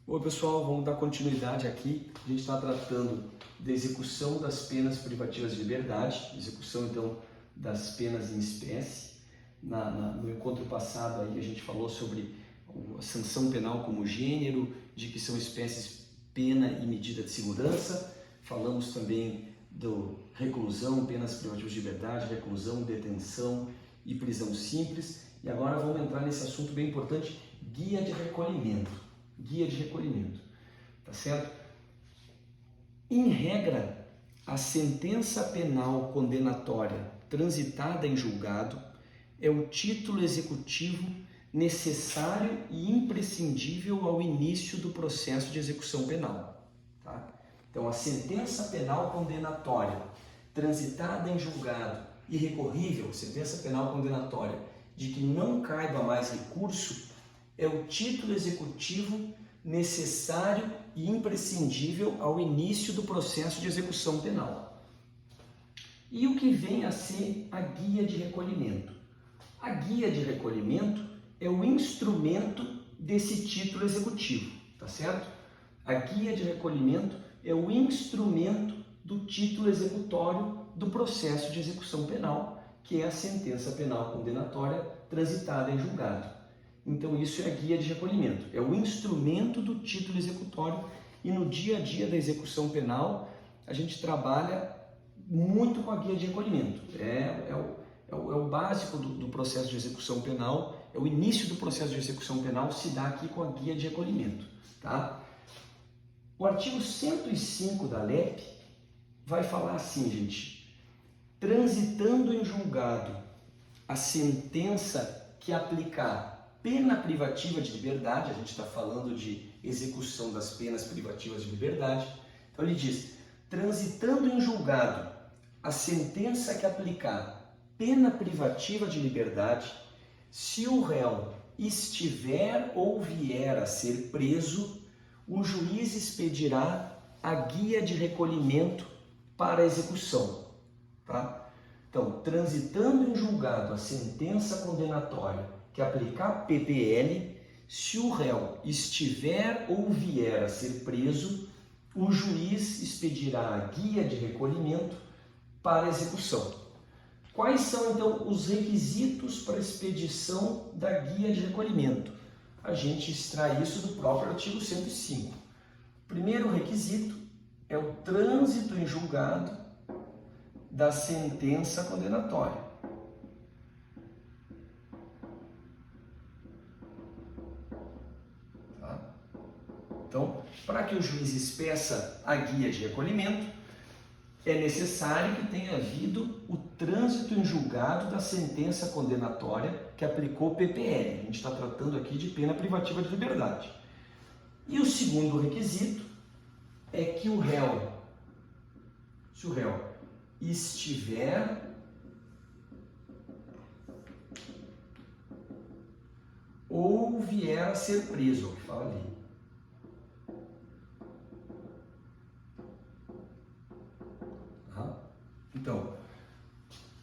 Bom, pessoal, vamos dar continuidade aqui. A gente está tratando da execução das penas privativas de liberdade, execução, então, das penas em espécie. No encontro passado aí a gente falou sobre a sanção penal como gênero, de que são espécies pena e medida de segurança. Falamos também do reclusão, penas privativas de liberdade, reclusão, detenção e prisão simples. E agora vamos entrar nesse assunto bem importante, guia de recolhimento. Guia de recolhimento, tá certo? Em regra, a sentença penal condenatória transitada em julgado é o título executivo necessário e imprescindível ao início do processo de execução penal, tá? Então, a sentença penal condenatória transitada em julgado e recorrível, sentença penal condenatória de que não caiba mais recurso, é o título executivo necessário e imprescindível ao início do processo de execução penal. E o que vem a ser a guia de recolhimento? A guia de recolhimento é o instrumento desse título executivo, tá certo? A guia de recolhimento é o instrumento do título executório do processo de execução penal, que é a sentença penal condenatória transitada em julgado. Então isso é a guia de recolhimento, é o instrumento do título executório e no dia a dia da execução penal a gente trabalha muito com a guia de recolhimento. É o básico do processo de execução penal, é o início do processo de execução penal se dá aqui com a guia de recolhimento, tá? O artigo 105 da LEP vai falar assim, gente: transitando em julgado a sentença que aplicar pena privativa de liberdade, a gente está falando de execução das penas privativas de liberdade. Então ele diz: transitando em julgado a sentença que aplicar pena privativa de liberdade, se o réu estiver ou vier a ser preso, o juiz expedirá a guia de recolhimento para a execução, tá? Então, transitando em julgado a sentença condenatória que aplicar PPL, se o réu estiver ou vier a ser preso, o juiz expedirá a guia de recolhimento para execução. Quais são, então, os requisitos para a expedição da guia de recolhimento? A gente extrai isso do próprio artigo 105. O primeiro requisito é o trânsito em julgado da sentença condenatória. Então, para que o juiz expeça a guia de recolhimento, é necessário que tenha havido o trânsito em julgado da sentença condenatória que aplicou o PPL. A gente está tratando aqui de pena privativa de liberdade. E o segundo requisito é que se o réu estiver ou vier a ser preso, fala ali. Então,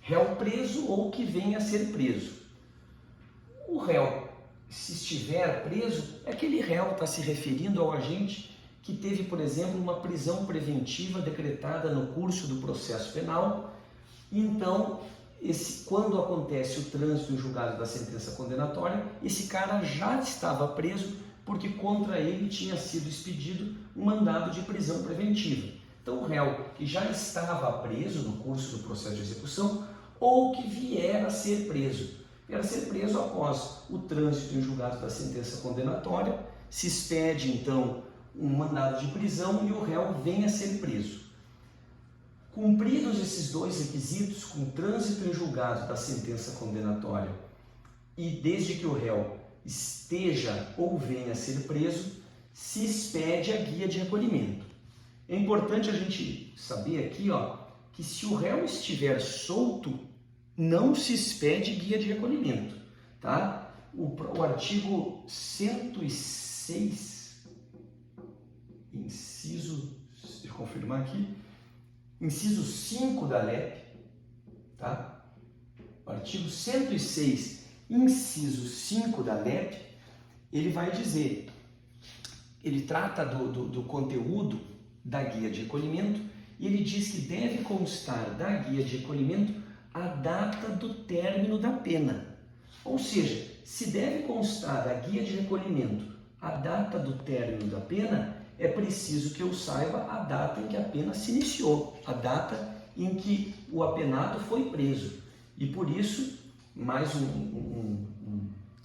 réu preso ou que venha a ser preso. O réu, se estiver preso, aquele réu está se referindo ao agente que teve, por exemplo, uma prisão preventiva decretada no curso do processo penal. Então, quando acontece o trânsito em julgado da sentença condenatória, esse cara já estava preso porque contra ele tinha sido expedido um mandado de prisão preventiva. Então, o réu que já estava preso no curso do processo de execução ou que vier a ser preso após o trânsito em julgado da sentença condenatória, se expede, então, um mandado de prisão e o réu vem a ser preso. Cumpridos esses dois requisitos, com trânsito em julgado da sentença condenatória e desde que o réu esteja ou venha a ser preso, se expede a guia de recolhimento. É importante a gente saber aqui, que se o réu estiver solto, não se expede guia de recolhimento, tá? O artigo 106, deixa eu confirmar aqui, inciso 5 da LEP, tá? O artigo 106, inciso 5 da LEP, ele vai dizer ele trata do conteúdo da guia de recolhimento e ele diz que deve constar da guia de recolhimento a data do término da pena. Ou seja, se deve constar da guia de recolhimento a data do término da pena, é preciso que eu saiba a data em que a pena se iniciou, a data em que o apenado foi preso. E por isso, mais um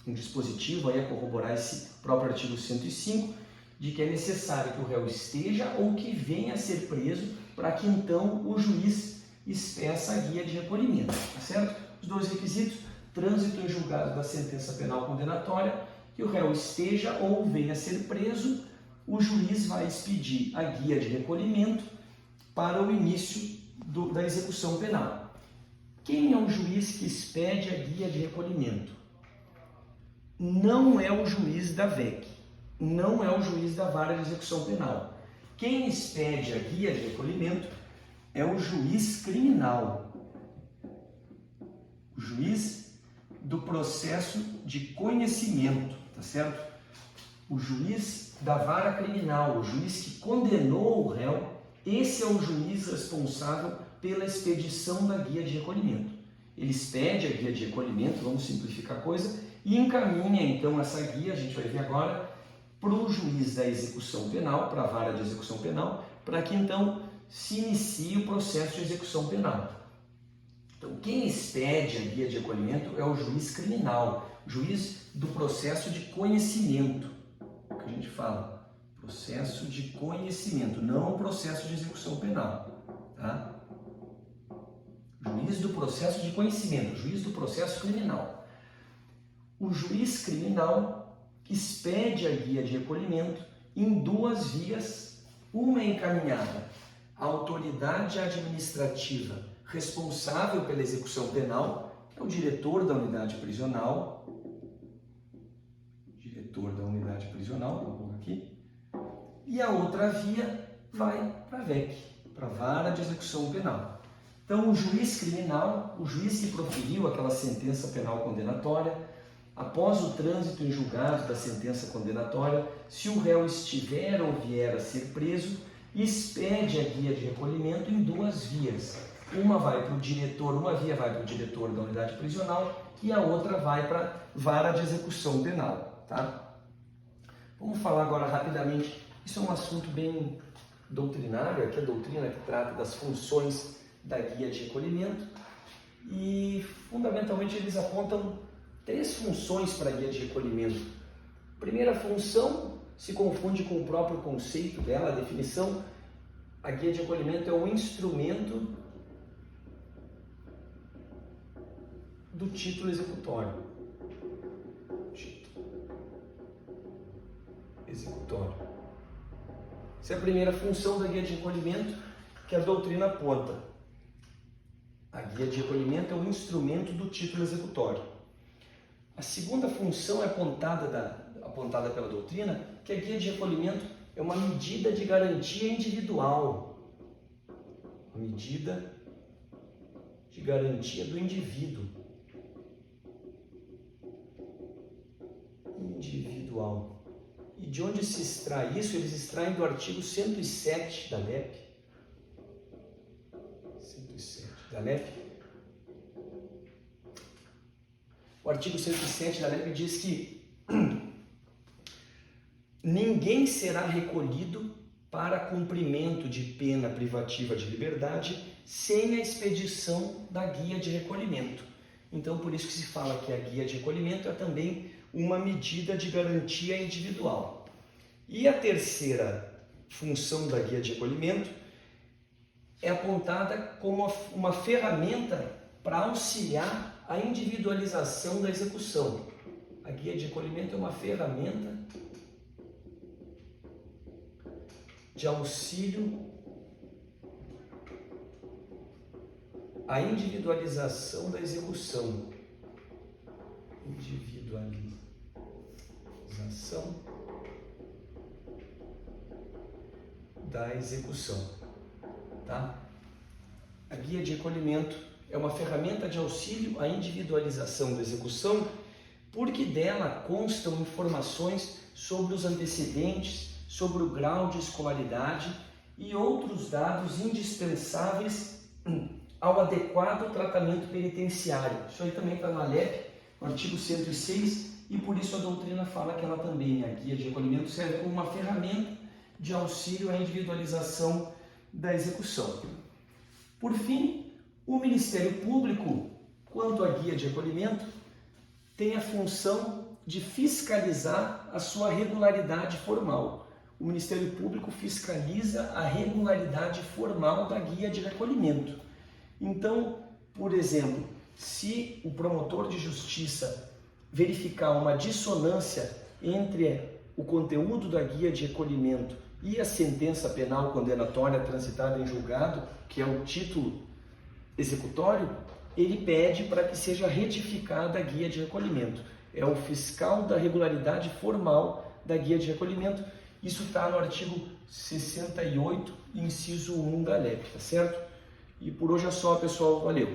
dispositivo aí a corroborar esse próprio artigo 105, de que é necessário que o réu esteja ou que venha a ser preso para que então o juiz expeça a guia de recolhimento, tá certo? Os dois requisitos: trânsito em julgado da sentença penal condenatória, que o réu esteja ou venha a ser preso, o juiz vai expedir a guia de recolhimento para o início da execução penal. Quem é o juiz que expede a guia de recolhimento? Não é o juiz da VEC, não é o juiz da vara de execução penal. Quem expede a guia de recolhimento é o juiz criminal, o juiz do processo de conhecimento, tá certo? O juiz da vara criminal, o juiz que condenou o réu, esse é o juiz responsável pela expedição da guia de recolhimento. Ele expede a guia de recolhimento, vamos simplificar a coisa, e encaminha então essa guia, a gente vai ver agora, para o juiz da execução penal, para a vara de execução penal, para que então se inicie o processo de execução penal. Então, quem expede a guia de recolhimento é o juiz criminal, juiz do processo de conhecimento, que a gente fala, processo de conhecimento, não o processo de execução penal, tá? Juiz do processo de conhecimento, juiz do processo criminal. O juiz criminal expede a guia de recolhimento em duas vias. Uma é encaminhada à autoridade administrativa responsável pela execução penal, que é o diretor da unidade prisional, vou aqui, e a outra via vai para a VEC, para a vara de execução penal. Então, o juiz criminal, o juiz que proferiu aquela sentença penal condenatória, após o trânsito em julgado da sentença condenatória, se o réu estiver ou vier a ser preso, expede a guia de recolhimento em duas vias. Uma vai para o diretor, uma via vai para o diretor da unidade prisional e a outra vai para a vara de execução penal, tá? Vamos falar agora rapidamente, isso é um assunto bem doutrinário, aqui a doutrina que trata das funções da guia de recolhimento e fundamentalmente eles apontam três funções para a guia de recolhimento. A primeira função se confunde com o próprio conceito dela, a definição. A guia de recolhimento é um instrumento do título executório. Essa é a primeira função da guia de recolhimento que a doutrina aponta. A guia de recolhimento é um instrumento do título executório. A segunda função é apontada pela doutrina, que a guia de recolhimento é uma medida de garantia individual. Uma medida de garantia do indivíduo. Individual. E de onde se extrai isso? Eles extraem do artigo 107 da LEP. 107 da LEP. O artigo 107 da LEP diz que ninguém será recolhido para cumprimento de pena privativa de liberdade sem a expedição da guia de recolhimento. Então, por isso que se fala que a guia de recolhimento é também uma medida de garantia individual. E a terceira função da guia de recolhimento é apontada como uma ferramenta para auxiliar a individualização da execução. A guia de recolhimento é uma ferramenta de auxílio à individualização da execução. Individualização da execução, tá? A guia de recolhimento é uma ferramenta de auxílio à individualização da execução, porque dela constam informações sobre os antecedentes, sobre o grau de escolaridade e outros dados indispensáveis ao adequado tratamento penitenciário. Isso aí também está na LEP, no artigo 106, e por isso a doutrina fala que ela também, a guia de recolhimento, serve como uma ferramenta de auxílio à individualização da execução. Por fim, o Ministério Público, quanto à guia de recolhimento, tem a função de fiscalizar a sua regularidade formal. O Ministério Público fiscaliza a regularidade formal da guia de recolhimento. Então, por exemplo, se o promotor de justiça verificar uma dissonância entre o conteúdo da guia de recolhimento e a sentença penal condenatória transitada em julgado, que é o título executório, ele pede para que seja retificada a guia de recolhimento. É o fiscal da regularidade formal da guia de recolhimento. Isso está no artigo 68, inciso 1 da LEP, tá certo? E por hoje é só, pessoal. Valeu!